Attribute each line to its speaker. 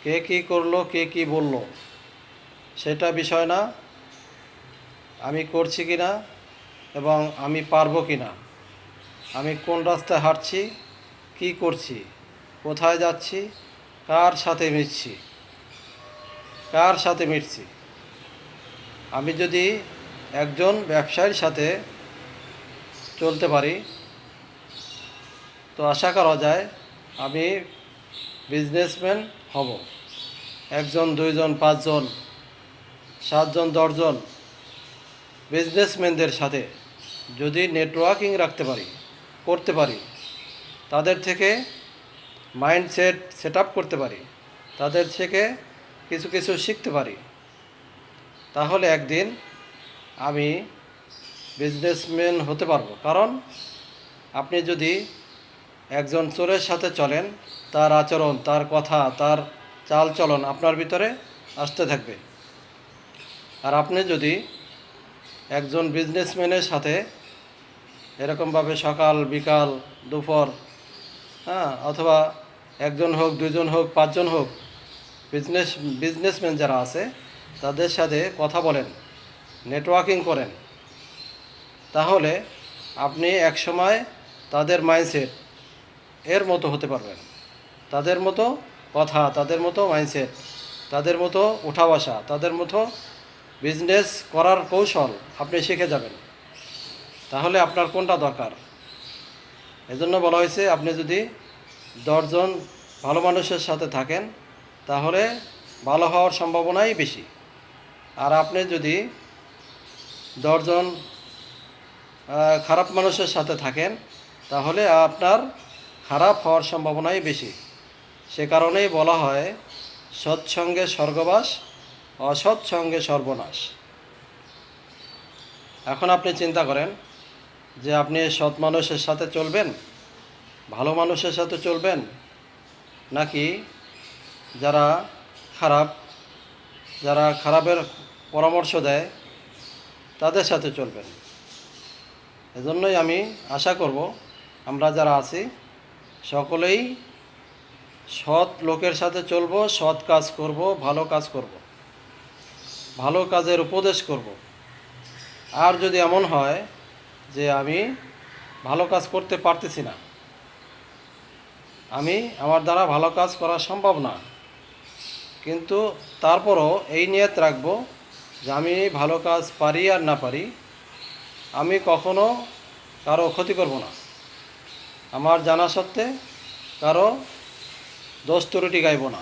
Speaker 1: কে কী করলো, কে কী বলল, সেটা বিষয় না। আমি করছি কি না এবং আমি পারবো কি না, আমি কোন রাস্তায় হাঁটছি, কী করছি, কোথায় যাচ্ছি, কার সাথে মিশছি, কার সাথে মিশছি। আমি যদি একজন ব্যবসায়ীর সাথে চলতে পারি, তো আশা করা যায় আমি বিজনেসম্যান হব। একজন, দুইজন, পাঁচজন, সাতজন, দশজন বিজনেসম্যানদের সাথে যদি নেটওয়ার্কিং রাখতে পারি, করতে পারি, তাদের থেকে মাইন্ডসেট সেট আপ করতে পারি, তাদের থেকে কিছু কিছু শিখতে পারি, তাহলে একদিন আমি বিজনেসম্যান হতে পারবো। কারণ আপনি যদি একজন চোরের সাথে চলেন, তার আচরণ, তার কথা, তার চালচলন আপনার ভিতরে আসতে থাকবে। আর আপনি যদি একজন বিজনেসম্যানের সাথে এরকমভাবে সকাল বিকাল দুপুর, অথবা একজন হোক, দুজন হোক, পাঁচজন হোক, বিজনেসম্যান যারা আছে তাদের সাথে কথা বলেন, নেটওয়ার্কিং করেন, তাহলে আপনি একসময় তাদের মাইন্ডসেট এর মতো হতে পারবেন। তাদের মতো কথা, তাদের মতো মাইন্ডসেট, তাদের মতো উঠা বসা, তাদের মতো বিজনেস করার কৌশল আপনি শিখে যাবেন। তাহলে আপনার কোনটা দরকার? এজন্য বলা হয়েছে আপনি যদি 10জন ভালো মানুষের সাথে থাকেন তাহলে ভালো হওয়ার সম্ভাবনাই বেশি। আর আপনি যদি 10জন খারাপ মানুষের সাথে থাকেন তাহলে আপনার খারাপ হওয়ার সম্ভাবনাই বেশি। সে কারণেই বলা হয় সৎসঙ্গে স্বর্গবাস, অসৎসঙ্গে সর্বনাশ। এখন আপনি চিন্তা করেন যে আপনি সৎ মানুষের সাথে চলবেন, ভালো মানুষের সাথে চলবেন, নাকি যারা খারাপ, যারা খারাপের পরামর্শ দেয় তাদের সাথে চলবেন। এজন্যই আমি আশা করব আমরা যারা আছি সকলেই সৎ লোকের সাথে চলব, সৎ কাজ করব, ভালো কাজ করব, ভালো কাজের উপদেশ করব। আর যদি এমন হয় যে আমি ভালো কাজ করতে পারতেছি না, আমার দ্বারা ভালো কাজ করা সম্ভব না, কিন্তু তারপরও এই নিয়ত রাখব যে আমি ভালো কাজ পারি আর না পারি, আমি কখনো কারো ক্ষতি করব না, আমার জানা সত্ত্বে কারো দোষ ত্রুটি গাইব না।